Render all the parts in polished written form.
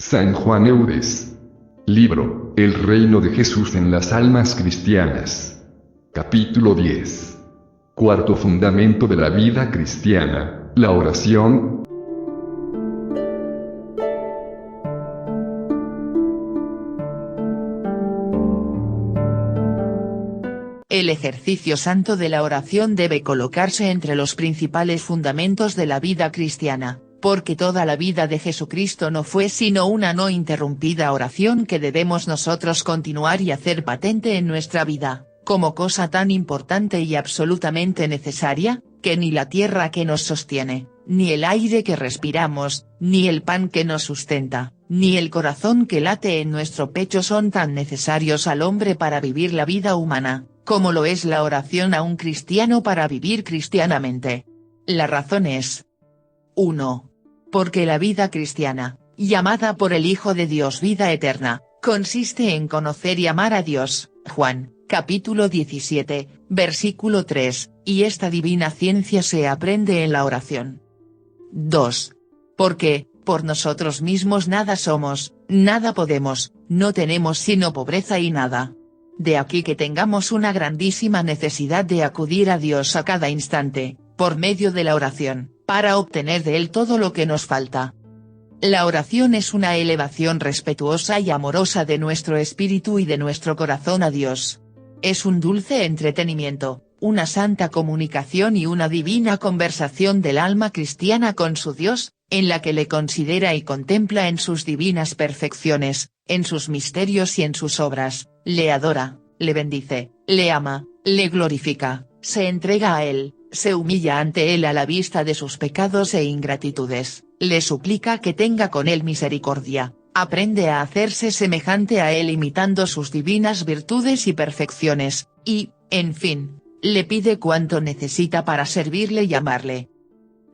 San Juan Eudes. Libro, El reino de Jesús en las almas cristianas. Capítulo 10. Cuarto fundamento de la vida cristiana, la oración. El ejercicio santo de la oración debe colocarse entre los principales fundamentos de la vida cristiana, porque toda la vida de Jesucristo no fue sino una no interrumpida oración que debemos nosotros continuar y hacer patente en nuestra vida, como cosa tan importante y absolutamente necesaria, que ni la tierra que nos sostiene, ni el aire que respiramos, ni el pan que nos sustenta, ni el corazón que late en nuestro pecho son tan necesarios al hombre para vivir la vida humana, como lo es la oración a un cristiano para vivir cristianamente. La razón es: 1. Porque la vida cristiana, llamada por el Hijo de Dios vida eterna, consiste en conocer y amar a Dios, Juan, capítulo 17, versículo 3, y esta divina ciencia se aprende en la oración. 2. Porque, por nosotros mismos nada somos, nada podemos, no tenemos sino pobreza y nada. De aquí que tengamos una grandísima necesidad de acudir a Dios a cada instante, por medio de la oración, para obtener de Él todo lo que nos falta. La oración es una elevación respetuosa y amorosa de nuestro espíritu y de nuestro corazón a Dios. Es un dulce entretenimiento, una santa comunicación y una divina conversación del alma cristiana con su Dios, en la que le considera y contempla en sus divinas perfecciones, en sus misterios y en sus obras, le adora, le bendice, le ama, le glorifica, se entrega a Él, se humilla ante Él a la vista de sus pecados e ingratitudes, le suplica que tenga con Él misericordia, aprende a hacerse semejante a Él imitando sus divinas virtudes y perfecciones, y, en fin, le pide cuanto necesita para servirle y amarle.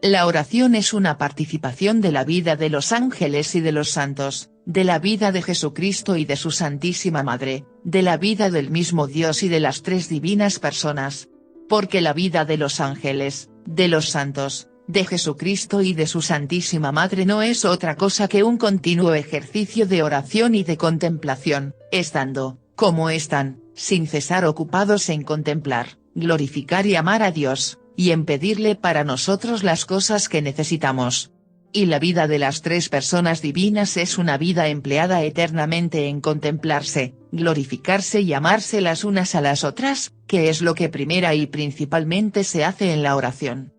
La oración es una participación de la vida de los ángeles y de los santos, de la vida de Jesucristo y de su Santísima Madre, de la vida del mismo Dios y de las tres divinas personas. Porque la vida de los ángeles, de los santos, de Jesucristo y de su Santísima Madre no es otra cosa que un continuo ejercicio de oración y de contemplación, estando, como están, sin cesar ocupados en contemplar, glorificar y amar a Dios, y en pedirle para nosotros las cosas que necesitamos. Y la vida de las tres personas divinas es una vida empleada eternamente en contemplarse, glorificarse y amarse las unas a las otras, que es lo que primera y principalmente se hace en la oración.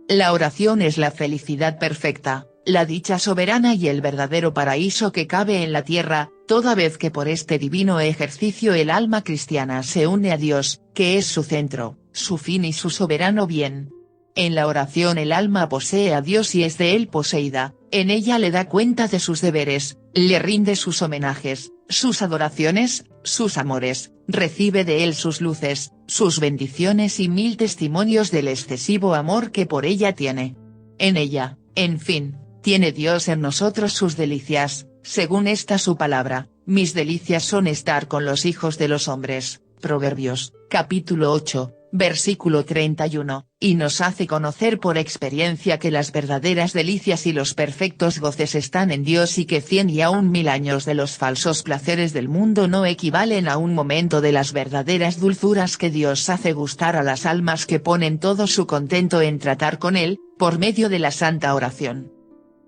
La oración es la felicidad perfecta, la dicha soberana y el verdadero paraíso que cabe en la tierra, toda vez que por este divino ejercicio el alma cristiana se une a Dios, que es su centro, su fin y su soberano bien. En la oración el alma posee a Dios y es de Él poseída, en ella le da cuenta de sus deberes, le rinde sus homenajes, sus adoraciones, sus amores, recibe de Él sus luces, sus bendiciones y mil testimonios del excesivo amor que por ella tiene. En ella, en fin, tiene Dios en nosotros sus delicias, según esta su palabra: mis delicias son estar con los hijos de los hombres. Proverbios, capítulo 8, versículo 31, y nos hace conocer por experiencia que las verdaderas delicias y los perfectos goces están en Dios y que 100 y aún 1000 años de los falsos placeres del mundo no equivalen a un momento de las verdaderas dulzuras que Dios hace gustar a las almas que ponen todo su contento en tratar con Él, por medio de la santa oración.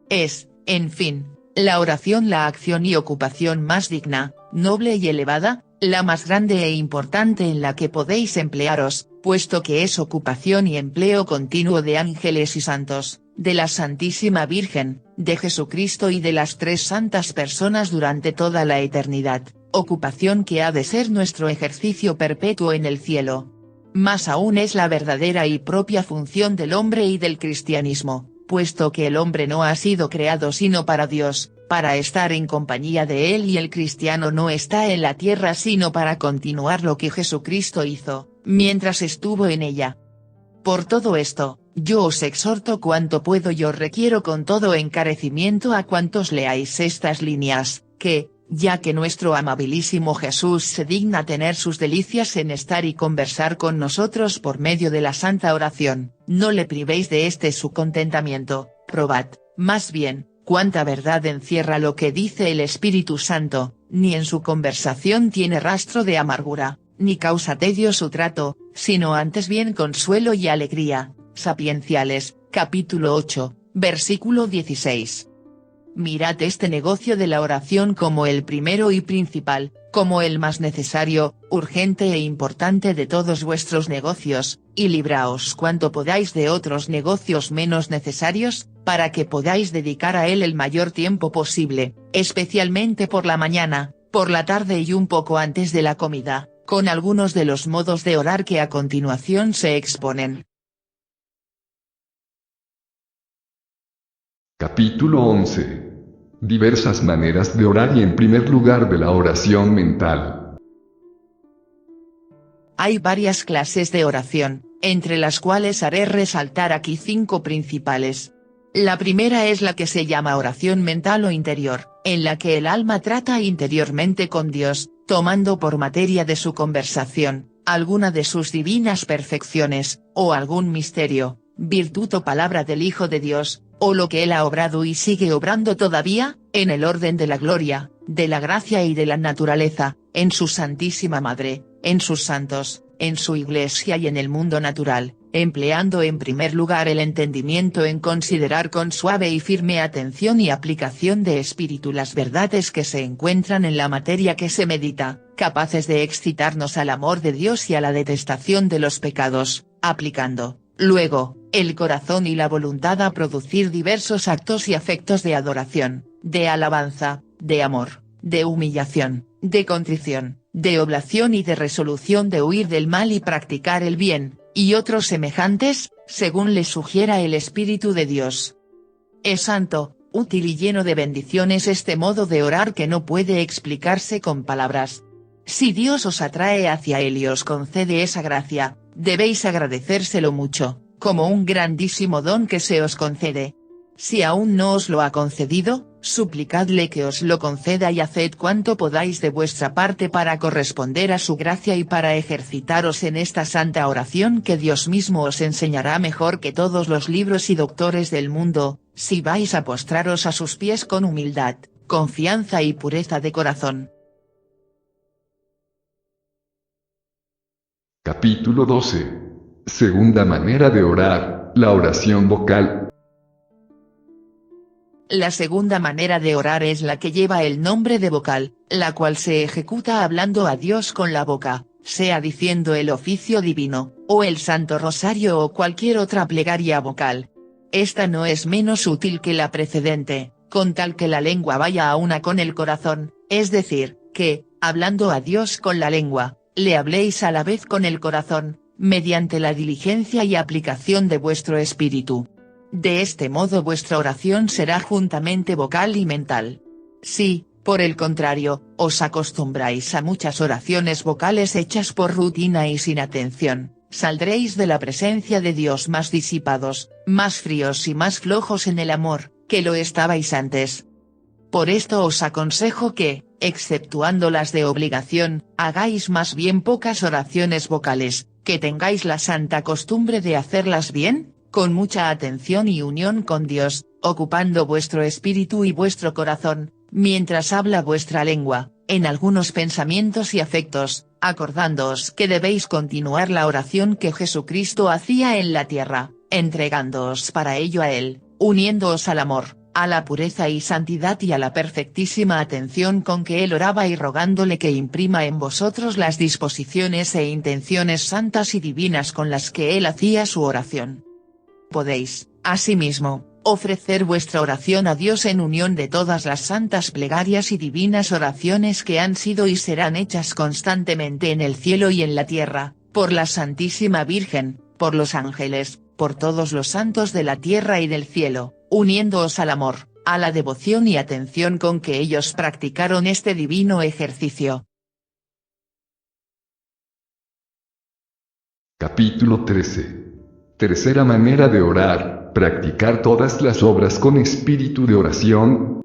Es, en fin, la oración la acción y ocupación más digna, noble y elevada, la más grande e importante en la que podéis emplearos, puesto que es ocupación y empleo continuo de ángeles y santos, de la Santísima Virgen, de Jesucristo y de las tres santas personas durante toda la eternidad, ocupación que ha de ser nuestro ejercicio perpetuo en el cielo. Más aún es la verdadera y propia función del hombre y del cristianismo, puesto que el hombre no ha sido creado sino para Dios, para estar en compañía de Él, y el cristiano no está en la tierra sino para continuar lo que Jesucristo hizo, mientras estuvo en ella. Por todo esto, yo os exhorto cuanto puedo y os requiero con todo encarecimiento a cuantos leáis estas líneas, que, ya que nuestro amabilísimo Jesús se digna tener sus delicias en estar y conversar con nosotros por medio de la santa oración, no le privéis de este su contentamiento, probad, más bien, Cuánta verdad encierra lo que dice el Espíritu Santo, ni en su conversación tiene rastro de amargura, ni causa tedio su trato, sino antes bien consuelo y alegría. Sapienciales, capítulo 8, versículo 16. Mirad este negocio de la oración como el primero y principal, como el más necesario, urgente e importante de todos vuestros negocios, y libraos cuanto podáis de otros negocios menos necesarios, para que podáis dedicar a él el mayor tiempo posible, especialmente por la mañana, por la tarde y un poco antes de la comida, con algunos de los modos de orar que a continuación se exponen. Capítulo 11. Diversas maneras de orar y en primer lugar de la oración mental. Hay varias clases de oración, entre las cuales haré resaltar aquí 5 principales. La primera es la que se llama oración mental o interior, en la que el alma trata interiormente con Dios, tomando por materia de su conversación, alguna de sus divinas perfecciones, o algún misterio, virtud o palabra del Hijo de Dios, o lo que Él ha obrado y sigue obrando todavía, en el orden de la gloria, de la gracia y de la naturaleza, en su Santísima Madre, en sus santos, en su Iglesia y en el mundo natural, empleando en primer lugar el entendimiento en considerar con suave y firme atención y aplicación de espíritu las verdades que se encuentran en la materia que se medita, capaces de excitarnos al amor de Dios y a la detestación de los pecados, aplicando, luego, el corazón y la voluntad a producir diversos actos y afectos de adoración, de alabanza, de amor, de humillación, de contrición, de oblación y de resolución de huir del mal y practicar el bien, y otros semejantes, según le sugiera el Espíritu de Dios. Es santo, útil y lleno de bendiciones este modo de orar que no puede explicarse con palabras. Si Dios os atrae hacia Él y os concede esa gracia, debéis agradecérselo mucho, como un grandísimo don que se os concede. Si aún no os lo ha concedido, suplicadle que os lo conceda y haced cuanto podáis de vuestra parte para corresponder a su gracia y para ejercitaros en esta santa oración que Dios mismo os enseñará mejor que todos los libros y doctores del mundo, si vais a postraros a sus pies con humildad, confianza y pureza de corazón. Capítulo 12. Segunda manera de orar, la oración vocal. La segunda manera de orar es la que lleva el nombre de vocal, la cual se ejecuta hablando a Dios con la boca, sea diciendo el oficio divino, o el Santo Rosario o cualquier otra plegaria vocal. Esta no es menos útil que la precedente, con tal que la lengua vaya a una con el corazón, es decir, que, hablando a Dios con la lengua, le habléis a la vez con el corazón, mediante la diligencia y aplicación de vuestro espíritu. De este modo vuestra oración será juntamente vocal y mental. Si, por el contrario, os acostumbráis a muchas oraciones vocales hechas por rutina y sin atención, saldréis de la presencia de Dios más disipados, más fríos y más flojos en el amor, que lo estabais antes. Por esto os aconsejo que, exceptuando las de obligación, hagáis más bien pocas oraciones vocales, que tengáis la santa costumbre de hacerlas bien, con mucha atención y unión con Dios, ocupando vuestro espíritu y vuestro corazón, mientras habla vuestra lengua, en algunos pensamientos y afectos, acordándoos que debéis continuar la oración que Jesucristo hacía en la tierra, entregándoos para ello a Él, uniéndoos al amor, a la pureza y santidad y a la perfectísima atención con que Él oraba y rogándole que imprima en vosotros las disposiciones e intenciones santas y divinas con las que Él hacía su oración. Podéis, asimismo, ofrecer vuestra oración a Dios en unión de todas las santas plegarias y divinas oraciones que han sido y serán hechas constantemente en el cielo y en la tierra, por la Santísima Virgen, por los ángeles, por todos los santos de la tierra y del cielo, uniéndoos al amor, a la devoción y atención con que ellos practicaron este divino ejercicio. Capítulo 13. Tercera manera de orar, practicar todas las obras con espíritu de oración.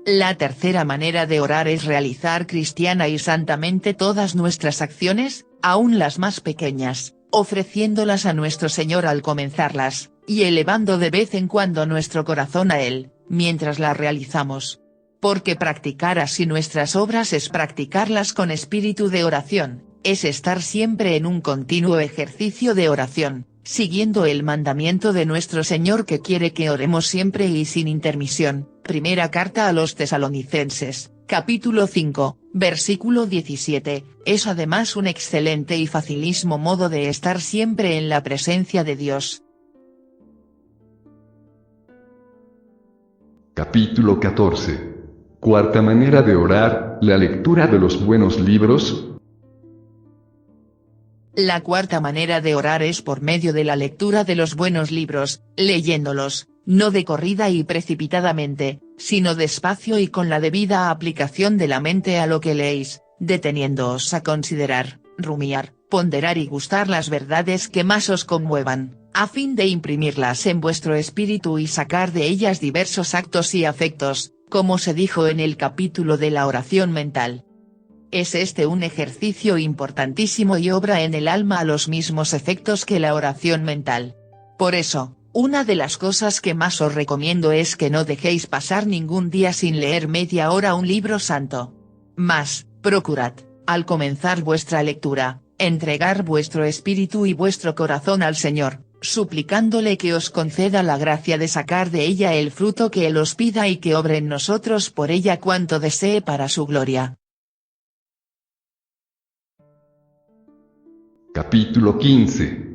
La tercera manera de orar es realizar cristiana y santamente todas nuestras acciones, aun las más pequeñas, ofreciéndolas a nuestro Señor al comenzarlas, y elevando de vez en cuando nuestro corazón a Él, mientras la realizamos. Porque practicar así nuestras obras es practicarlas con espíritu de oración, es estar siempre en un continuo ejercicio de oración, siguiendo el mandamiento de nuestro Señor que quiere que oremos siempre y sin intermisión. Primera carta a los Tesalonicenses, capítulo 5, versículo 17, es además un excelente y facilísimo modo de estar siempre en la presencia de Dios. Capítulo 14. Cuarta manera de orar, la lectura de los buenos libros. La cuarta manera de orar es por medio de la lectura de los buenos libros, leyéndolos, no de corrida y precipitadamente, sino despacio y con la debida aplicación de la mente a lo que leéis, deteniéndoos a considerar, rumiar, ponderar y gustar las verdades que más os conmuevan, a fin de imprimirlas en vuestro espíritu y sacar de ellas diversos actos y afectos, como se dijo en el capítulo de la oración mental. Es este un ejercicio importantísimo y obra en el alma a los mismos efectos que la oración mental. Por eso, una de las cosas que más os recomiendo es que no dejéis pasar ningún día sin leer media hora un libro santo. Mas, procurad, al comenzar vuestra lectura, entregar vuestro espíritu y vuestro corazón al Señor, suplicándole que os conceda la gracia de sacar de ella el fruto que Él os pida y que obre en nosotros por ella cuanto desee para su gloria. Capítulo 15.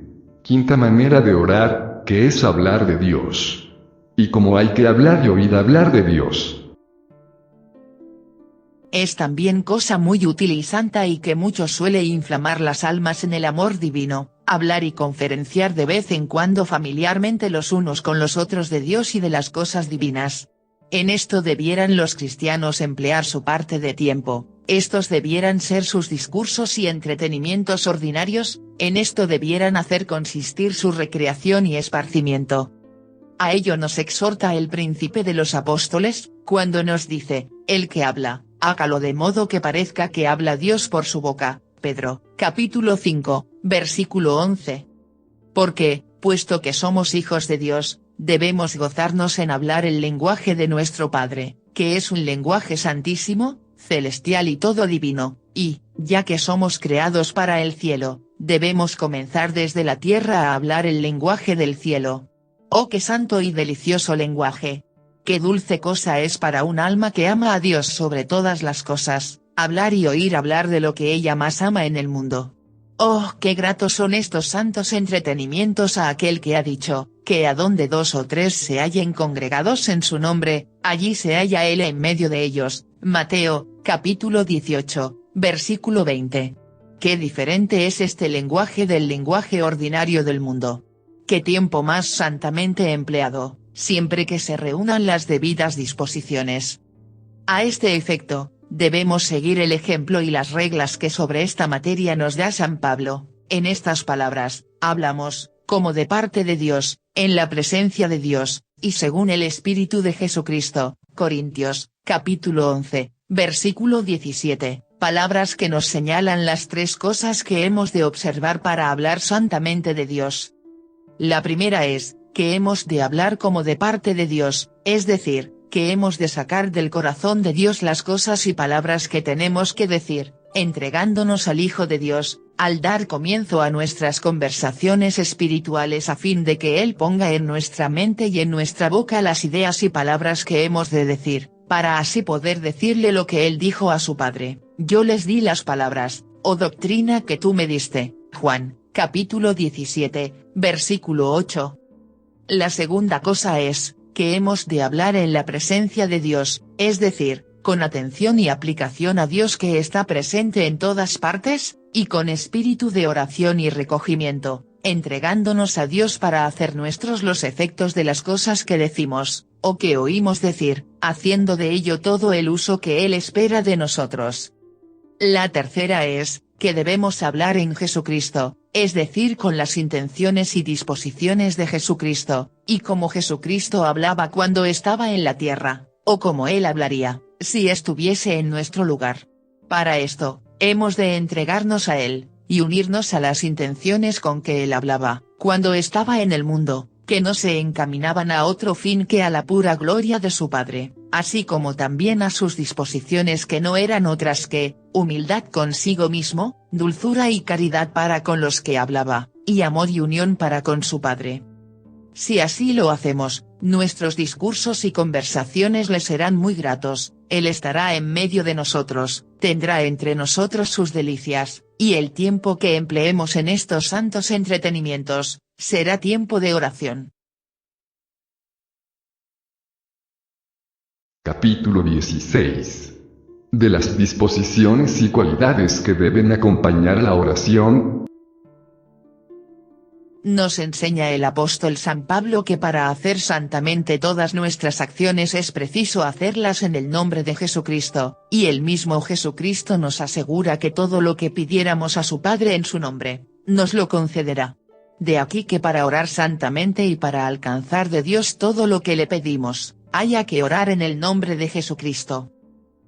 Quinta manera de orar, que es hablar de Dios. Y como hay que hablar y oír hablar de Dios. Es también cosa muy útil y santa y que mucho suele inflamar las almas en el amor divino, hablar y conferenciar de vez en cuando familiarmente los unos con los otros de Dios y de las cosas divinas. En esto debieran los cristianos emplear su parte de tiempo, estos debieran ser sus discursos y entretenimientos ordinarios, en esto debieran hacer consistir su recreación y esparcimiento. A ello nos exhorta el Príncipe de los Apóstoles, cuando nos dice, el que habla, hágalo de modo que parezca que habla Dios por su boca, Pedro, capítulo 5, versículo 11. Porque, puesto que somos hijos de Dios, debemos gozarnos en hablar el lenguaje de nuestro Padre, que es un lenguaje santísimo, celestial y todo divino, y, ya que somos creados para el cielo, debemos comenzar desde la tierra a hablar el lenguaje del cielo. ¡Oh, qué santo y delicioso lenguaje! Qué dulce cosa es para un alma que ama a Dios sobre todas las cosas, hablar y oír hablar de lo que ella más ama en el mundo. Oh, qué gratos son estos santos entretenimientos a aquel que ha dicho, que a donde 2 o 3 se hallen congregados en su nombre, allí se halla Él en medio de ellos. Mateo, capítulo 18, versículo 20. Qué diferente es este lenguaje del lenguaje ordinario del mundo. Qué tiempo más santamente empleado, siempre que se reúnan las debidas disposiciones. A este efecto, debemos seguir el ejemplo y las reglas que sobre esta materia nos da San Pablo. En estas palabras, hablamos, como de parte de Dios, en la presencia de Dios, y según el Espíritu de Jesucristo. Corintios, capítulo 11, versículo 17, palabras que nos señalan las 3 cosas que hemos de observar para hablar santamente de Dios. La primera es, que hemos de hablar como de parte de Dios, es decir, que hemos de sacar del corazón de Dios las cosas y palabras que tenemos que decir, entregándonos al Hijo de Dios, al dar comienzo a nuestras conversaciones espirituales a fin de que Él ponga en nuestra mente y en nuestra boca las ideas y palabras que hemos de decir, para así poder decirle lo que Él dijo a su Padre. Yo les di las palabras, oh doctrina que tú me diste. Juan, capítulo 17, versículo 8. La segunda cosa es, que hemos de hablar en la presencia de Dios, es decir, con atención y aplicación a Dios que está presente en todas partes, y con espíritu de oración y recogimiento, entregándonos a Dios para hacer nuestros los efectos de las cosas que decimos, o que oímos decir, haciendo de ello todo el uso que Él espera de nosotros. La tercera es, que debemos hablar en Jesucristo, es decir con las intenciones y disposiciones de Jesucristo, y como Jesucristo hablaba cuando estaba en la tierra, o como Él hablaría, si estuviese en nuestro lugar. Para esto, hemos de entregarnos a Él, y unirnos a las intenciones con que Él hablaba, cuando estaba en el mundo, que no se encaminaban a otro fin que a la pura gloria de su Padre, así como también a sus disposiciones que no eran otras que, humildad consigo mismo, dulzura y caridad para con los que hablaba, y amor y unión para con su Padre. Si así lo hacemos, nuestros discursos y conversaciones le serán muy gratos, Él estará en medio de nosotros, tendrá entre nosotros sus delicias, y el tiempo que empleemos en estos santos entretenimientos, será tiempo de oración. Capítulo 16. De las disposiciones y cualidades que deben acompañar la oración. Nos enseña el apóstol San Pablo que para hacer santamente todas nuestras acciones es preciso hacerlas en el nombre de Jesucristo, y el mismo Jesucristo nos asegura que todo lo que pidiéramos a su Padre en su nombre, nos lo concederá. De aquí que para orar santamente y para alcanzar de Dios todo lo que le pedimos, haya que orar en el nombre de Jesucristo.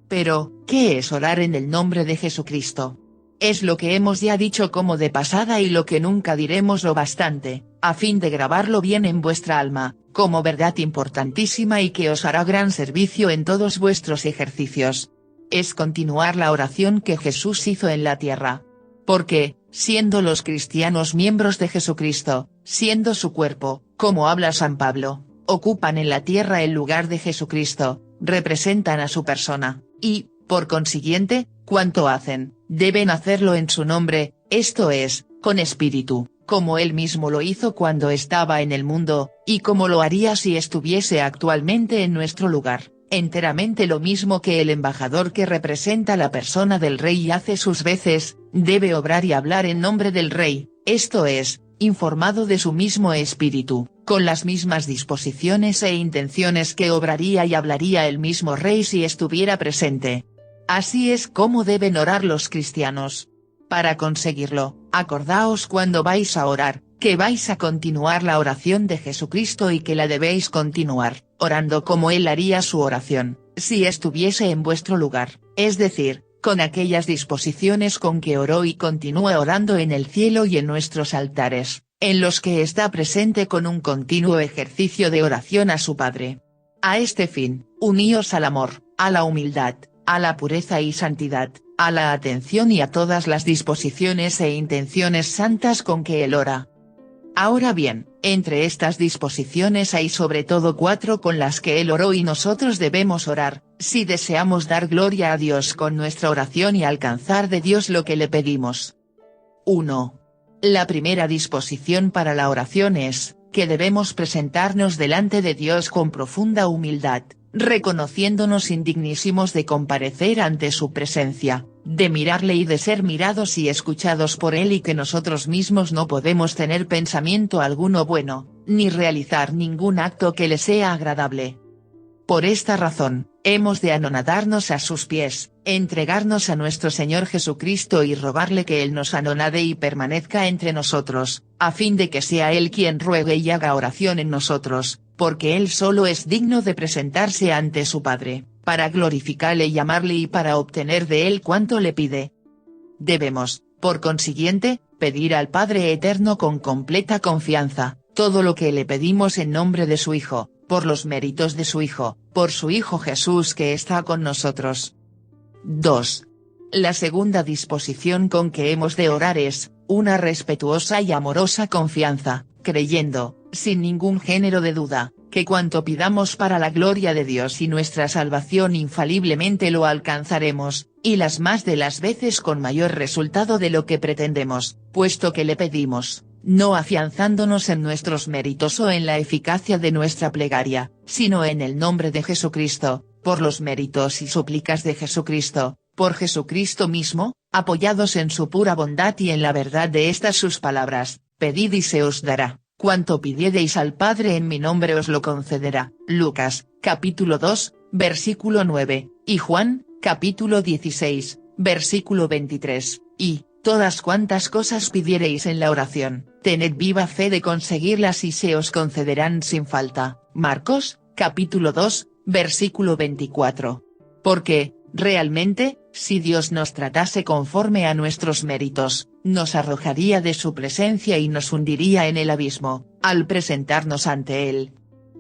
Pero, ¿qué es orar en el nombre de Jesucristo? Es lo que hemos ya dicho como de pasada y lo que nunca diremos lo bastante, a fin de grabarlo bien en vuestra alma, como verdad importantísima y que os hará gran servicio en todos vuestros ejercicios. Es continuar la oración que Jesús hizo en la tierra. Porque, siendo los cristianos miembros de Jesucristo, siendo su cuerpo, como habla San Pablo, ocupan en la tierra el lugar de Jesucristo, representan a su persona, y, por consiguiente, cuanto hacen, deben hacerlo en su nombre, esto es, con espíritu, como él mismo lo hizo cuando estaba en el mundo, y como lo haría si estuviese actualmente en nuestro lugar, enteramente lo mismo que el embajador que representa la persona del rey y hace sus veces, debe obrar y hablar en nombre del rey, esto es, informado de su mismo espíritu, con las mismas disposiciones e intenciones que obraría y hablaría el mismo rey si estuviera presente. Así es como deben orar los cristianos. Para conseguirlo, acordaos cuando vais a orar, que vais a continuar la oración de Jesucristo y que la debéis continuar, orando como Él haría su oración, si estuviese en vuestro lugar, es decir, con aquellas disposiciones con que oró y continúa orando en el cielo y en nuestros altares, en los que está presente con un continuo ejercicio de oración a su Padre. A este fin, uníos al amor, a la humildad, a la pureza y santidad, a la atención y a todas las disposiciones e intenciones santas con que él ora. Ahora bien, entre estas disposiciones hay sobre todo 4 con las que él oró y nosotros debemos orar, si deseamos dar gloria a Dios con nuestra oración y alcanzar de Dios lo que le pedimos. 1. La primera disposición para la oración es, que debemos presentarnos delante de Dios con profunda humildad, reconociéndonos indignísimos de comparecer ante su presencia, de mirarle y de ser mirados y escuchados por él y que nosotros mismos no podemos tener pensamiento alguno bueno, ni realizar ningún acto que le sea agradable. Por esta razón, hemos de anonadarnos a sus pies, entregarnos a nuestro Señor Jesucristo y rogarle que Él nos anonade y permanezca entre nosotros, a fin de que sea Él quien ruegue y haga oración en nosotros, porque Él solo es digno de presentarse ante su Padre, para glorificarle y amarle y para obtener de Él cuanto le pide. Debemos, por consiguiente, pedir al Padre Eterno con completa confianza, todo lo que le pedimos en nombre de su Hijo, por los méritos de su Hijo, por su Hijo Jesús que está con nosotros. 2. La segunda disposición con que hemos de orar es, una respetuosa y amorosa confianza, creyendo, sin ningún género de duda, que cuanto pidamos para la gloria de Dios y nuestra salvación infaliblemente lo alcanzaremos, y las más de las veces con mayor resultado de lo que pretendemos, puesto que le pedimos, no afianzándonos en nuestros méritos o en la eficacia de nuestra plegaria, sino en el nombre de Jesucristo, por los méritos y súplicas de Jesucristo, por Jesucristo mismo, apoyados en su pura bondad y en la verdad de estas sus palabras, pedid y se os dará, cuanto pidiereis al Padre en mi nombre os lo concederá. Lucas, capítulo 2, versículo 9, y Juan, capítulo 16, versículo 23, y, todas cuantas cosas pidiereis en la oración, tened viva fe de conseguirlas y se os concederán sin falta. Marcos, capítulo 2, versículo 24. Porque, realmente, si Dios nos tratase conforme a nuestros méritos, nos arrojaría de su presencia y nos hundiría en el abismo, al presentarnos ante Él.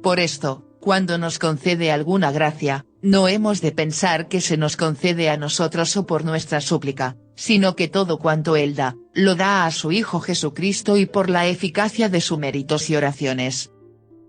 Por esto, cuando nos concede alguna gracia, no hemos de pensar que se nos concede a nosotros o por nuestra súplica, sino que todo cuanto Él da, lo da a su Hijo Jesucristo y por la eficacia de sus méritos y oraciones.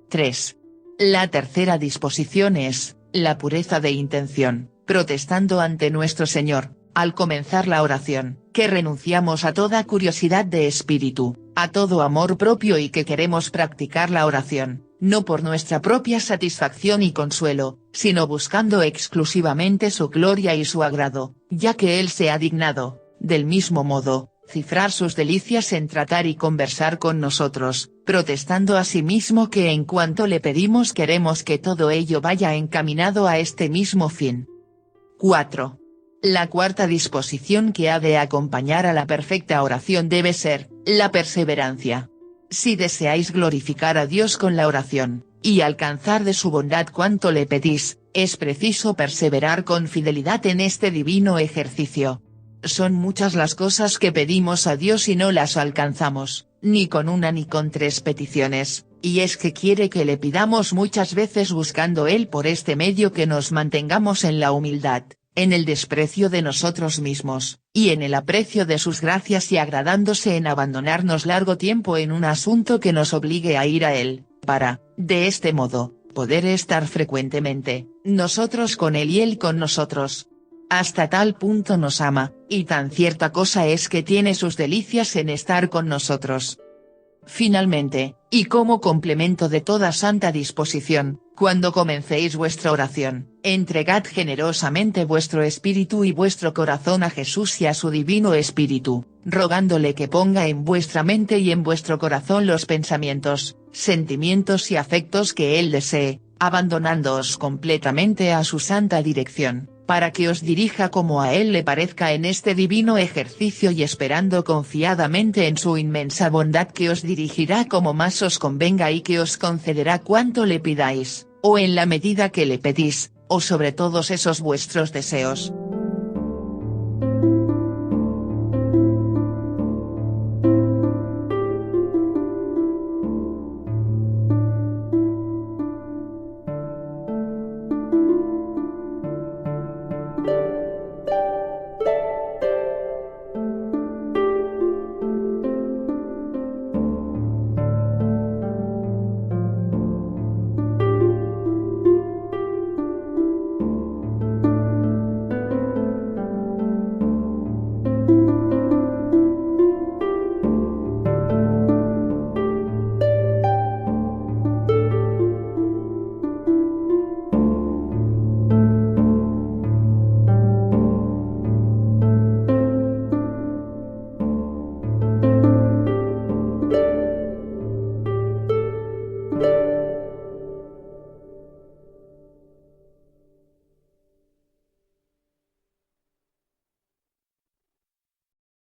3. La tercera disposición es, la pureza de intención, protestando ante nuestro Señor, al comenzar la oración, que renunciamos a toda curiosidad de espíritu, a todo amor propio y que queremos practicar la oración, no por nuestra propia satisfacción y consuelo, sino buscando exclusivamente su gloria y su agrado, ya que Él se ha dignado, del mismo modo, cifrar sus delicias en tratar y conversar con nosotros, protestando asimismo que en cuanto le pedimos queremos que todo ello vaya encaminado a este mismo fin. 4. La cuarta disposición que ha de acompañar a la perfecta oración debe ser, la perseverancia. Si deseáis glorificar a Dios con la oración, y alcanzar de su bondad cuanto le pedís, es preciso perseverar con fidelidad en este divino ejercicio. Son muchas las cosas que pedimos a Dios y no las alcanzamos, ni con una ni con tres peticiones, y es que quiere que le pidamos muchas veces buscando Él por este medio que nos mantengamos en la humildad, en el desprecio de nosotros mismos, y en el aprecio de sus gracias y agradándose en abandonarnos largo tiempo en un asunto que nos obligue a ir a Él, para, de este modo, poder estar frecuentemente, nosotros con Él y Él con nosotros. Hasta tal punto nos ama, y tan cierta cosa es que tiene sus delicias en estar con nosotros. Finalmente, y como complemento de toda santa disposición, cuando comencéis vuestra oración, entregad generosamente vuestro espíritu y vuestro corazón a Jesús y a su divino espíritu, rogándole que ponga en vuestra mente y en vuestro corazón los pensamientos, sentimientos y afectos que Él desee, abandonándoos completamente a su santa dirección, para que os dirija como a Él le parezca en este divino ejercicio y esperando confiadamente en su inmensa bondad que os dirigirá como más os convenga y que os concederá cuanto le pidáis, o en la medida que le pedís, o sobre todos esos vuestros deseos.